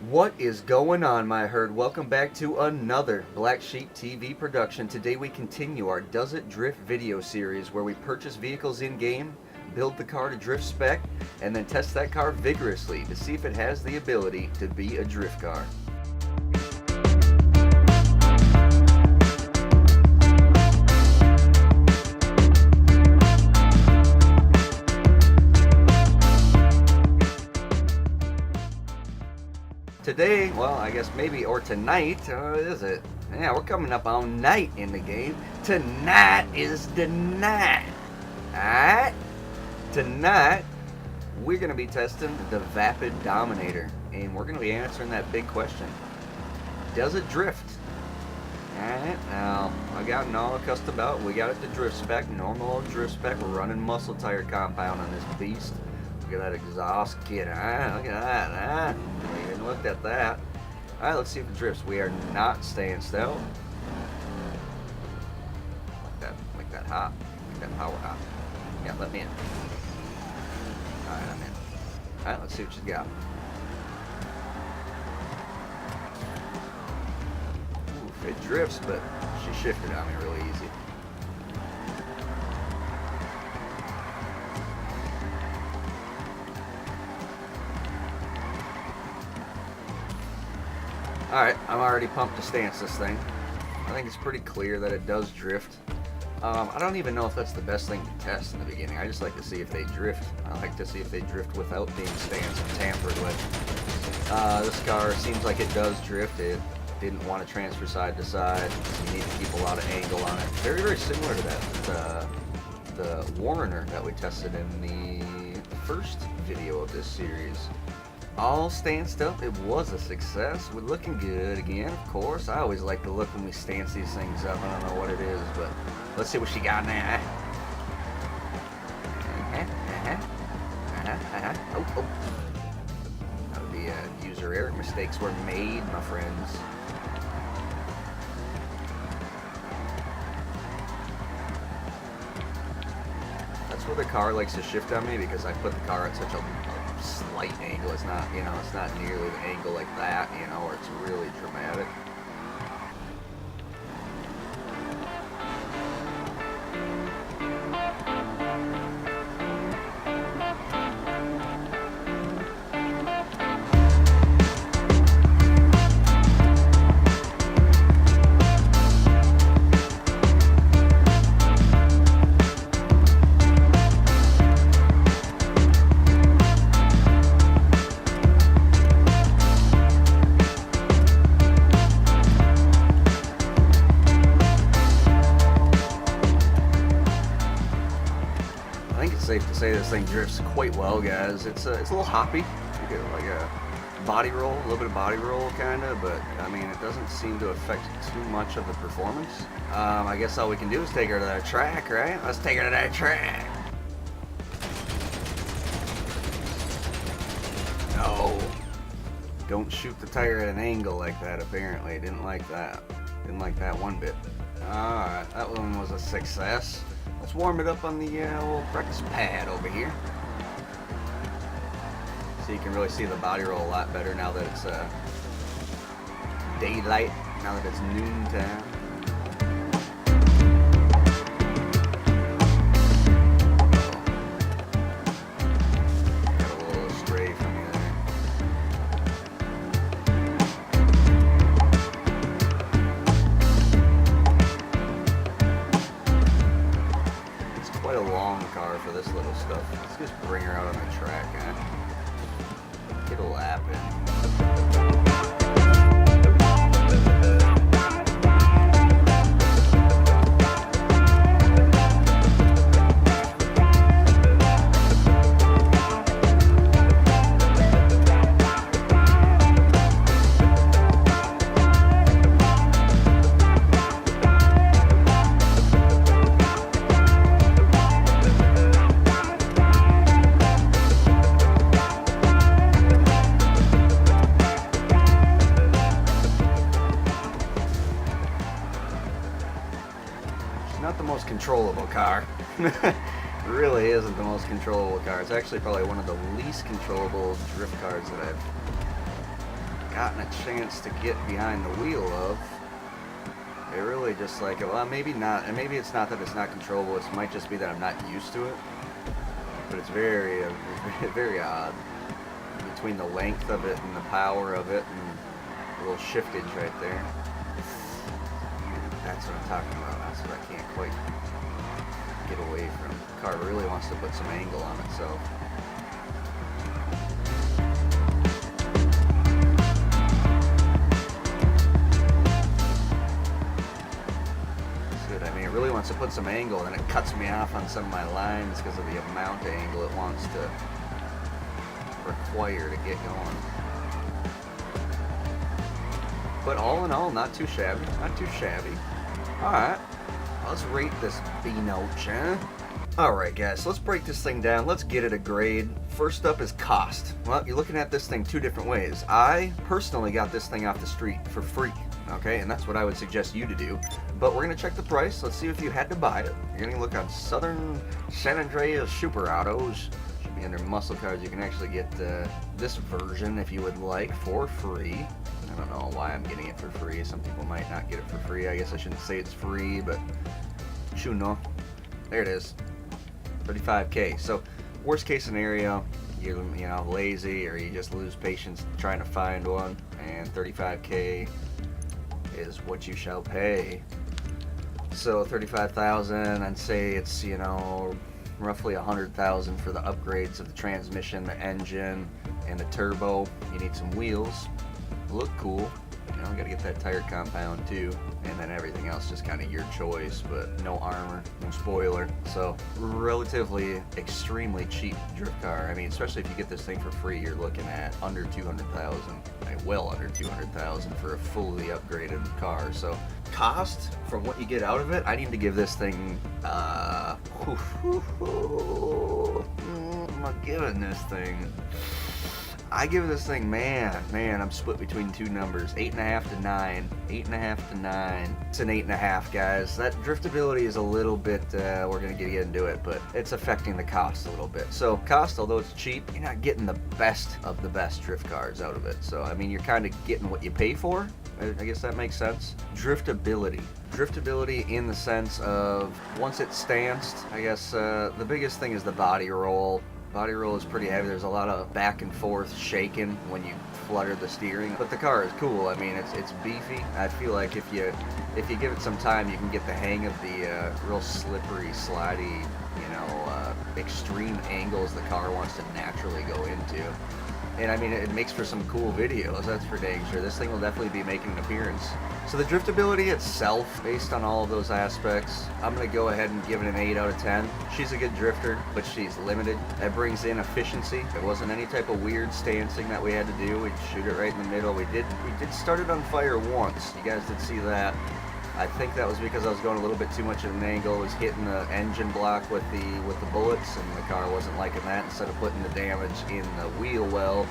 What is going on, my herd? Welcome back to another Black Sheep TV production. Today we continue our Does It Drift video series where we purchase vehicles in-game, build the car to drift spec, and then test that car vigorously to see if it has the ability to be a drift car. Today, well, I guess maybe, or tonight, what is it? Yeah, we're coming up on night in the game. Tonight is the night. Alright? Tonight, we're going to be testing the Vapid Dominator. And we're going to be answering that big question. Does it drift? Alright, now, I got it all custom out. We got it to drift spec, normal old drift spec. We're running muscle tire compound on this beast. Look at that exhaust kit, huh? Look at that, huh? We even looked at that. Alright, let's see if it drifts. We are not staying still. Like that hot. Like that power hot. Yeah, let me in. Alright, I'm in. Alright, let's see what she's got. Ooh, it drifts, but she shifted on me really easy. Alright, I'm already pumped to stance this thing. I think it's pretty clear that it does drift. I don't even know if that's the best thing to test in the beginning. I just like to see if they drift. I like to see if they drift without being stanced and tampered with. This car seems like it does drift. It didn't want to transfer side to side. You need to keep a lot of angle on it. Very, very similar to that. The Warner that we tested in the first video of this series. All stanced up, it was a success. We're looking good again, of course. I always like to look when we stance these things up. I don't know what it is, but let's see what she got now. Oh. That would be a user error. Mistakes were made, my friends. That's where the car likes to shift on me because I put the car at such a slight angle. It's not, it's not nearly the angle like that, where it's really dramatic. Safe to say this thing drifts quite well, guys. It's a little hoppy. You get like a body roll, a little bit of body roll kind of, but I mean it doesn't seem to affect too much of the performance. I guess all we can do is take her to that track, right? Let's take her to that track. No, don't shoot the tire at an angle like that. Apparently, didn't like that. Didn't like that one bit. All right, that one was a success. Let's warm it up on the old practice pad over here. So you can really see the body roll a lot better now that it's daylight, now that it's noontime. Got a little stray from you there. Quite a long car for this little stuff. Let's just bring her out on the track, huh? Get a lap in. Not the most controllable car. Really isn't the most controllable car. It's actually probably one of the least controllable drift cars that I've gotten a chance to get behind the wheel of. It really just like, well, maybe not, and maybe it's not that it's not controllable, it might just be that I'm not used to it, but it's very, very odd, between the length of it and the power of it, and a little shiftage right there. That's what I'm talking about. That's what I can't quite get away from. The car really wants to put some angle on itself. I mean, it really wants to put some angle, and it cuts me off on some of my lines because of the amount of angle it wants to require to get going. But all in all, not too shabby. Not too shabby. Alright, let's rate this B-Note, eh? Alright guys, so let's break this thing down. Let's get it a grade. First up is cost. Well, you're looking at this thing two different ways. I personally got this thing off the street for free. Okay, and that's what I would suggest you to do. But we're going to check the price. Let's see if you had to buy it. You're going to look on Southern San Andreas Super Autos. Should be under Muscle Cars. You can actually get this version, if you would like, for free. I don't know why I'm getting it for free. Some people might not get it for free. I guess I shouldn't say it's free, but you know. There it is. 35K. So, worst case scenario, you're lazy, or you just lose patience trying to find one, and 35K is what you shall pay. So 35,000, I'd say it's roughly 100,000 for the upgrades of the transmission, the engine, and the turbo. You need some wheels, look cool. You gotta get that tire compound too, and then everything else just kind of your choice, but no armor, no spoiler. So relatively extremely cheap drift car. I mean, especially if you get this thing for free, you're looking at under 200,000, well under 200,000 for a fully upgraded car. So cost from what you get out of it, I need to give this thing I'm giving this thing, I give this thing, man, I'm split between two numbers, 8.5 to 9. 8.5 to 9. It's an 8.5, guys. That driftability is a little bit, we're gonna get into it, but it's affecting the cost a little bit. So cost, although it's cheap, you're not getting the best of the best drift cars out of it. So I mean, you're kind of getting what you pay for. I guess that makes sense. Driftability in the sense of once it's stanced, I guess the biggest thing is the body roll. Body roll is pretty heavy. There's a lot of back and forth shaking when you flutter the steering, but the car is cool. I mean, it's beefy. I feel like if you give it some time, you can get the hang of the real slippery, slidey, extreme angles the car wants to naturally go into. And I mean, it makes for some cool videos, that's for dang sure. This thing will definitely be making an appearance. So the driftability itself, based on all of those aspects, I'm going to go ahead and give it an 8 out of 10. She's a good drifter, but she's limited. That brings in efficiency. It wasn't any type of weird stancing that we had to do. We'd shoot it right in the middle. We did start it on fire once. You guys did see that. I think that was because I was going a little bit too much at an angle. I was hitting the engine block with the bullets, and the car wasn't liking that. Instead of putting the damage in the wheel well,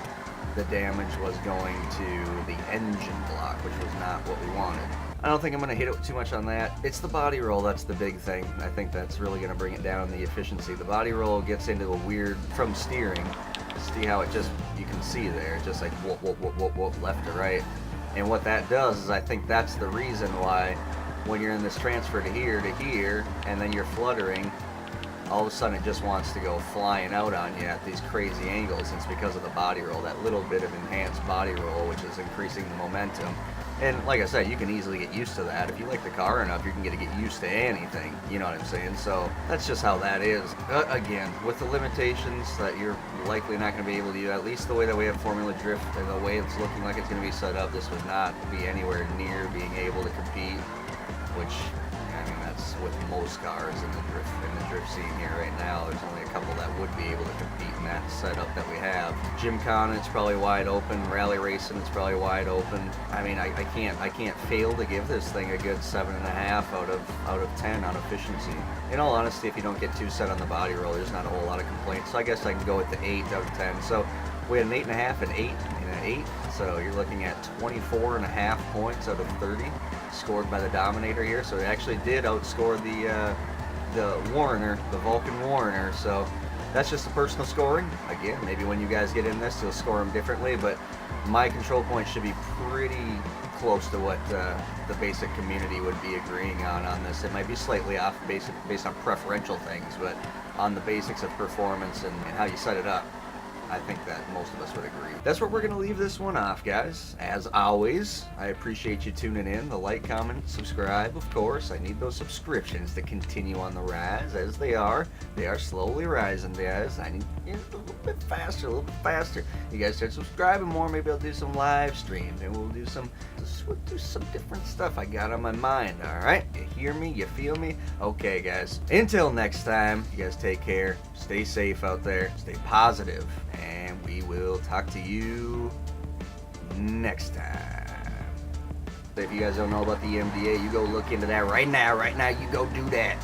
the damage was going to the engine block, which was not what we wanted. I don't think I'm going to hit it too much on that. It's the body roll that's the big thing. I think that's really going to bring it down, the efficiency. The body roll gets into a weird, from steering, see how it just, you can see there, just like whoop, whoop, whoop, whoop, whoop, left to right. And what that does is I think that's the reason why when you're in this transfer to here, and then you're fluttering, all of a sudden it just wants to go flying out on you at these crazy angles. It's because of the body roll, that little bit of enhanced body roll, which is increasing the momentum. And like I said, you can easily get used to that. If you like the car enough, you can get used to anything, you know what I'm saying? So that's just how that is. Again, with the limitations that you're likely not going to be able to do, at least the way that we have Formula Drift and the way it's looking like it's going to be set up, this would not be anywhere near being able to compete, which, I mean, that's with most cars in the drift scene here right now. There's only a couple that would be able to compete in that setup that we have. Gymkhana, it's probably wide open. Rally racing, it's probably wide open. I mean, I can't fail to give this thing a good 7.5 out of 10 on efficiency. In all honesty, if you don't get too set on the body roll, there's not a whole lot of complaints. So I guess I can go with the 8 out of 10. So we had an 8.5, an 8, and an 8. So you're looking at 24.5 points out of 30 scored by the Dominator here. So it actually did outscore the Warner, the Vulcan Warner. So that's just the personal scoring. Again, maybe when you guys get in this, you'll score them differently, but my control point should be pretty close to what the basic community would be agreeing on this. It might be slightly off based on preferential things, but on the basics of performance and how you set it up, I think that most of us would agree. That's where we're going to leave this one off, guys. As always, I appreciate you tuning in. The like, comment, subscribe, of course. I need those subscriptions to continue on the rise, as they are. They are slowly rising, guys. I need a little bit faster, a little bit faster. You guys start subscribing more, maybe I'll do some live streams, and we'll do some different stuff I got on my mind, all right? You hear me? You feel me? Okay, guys. Until next time, you guys take care. Stay safe out there. Stay positive. And we will talk to you next time. If you guys don't know about the MDA, you go look into that right now. Right now, you go do that.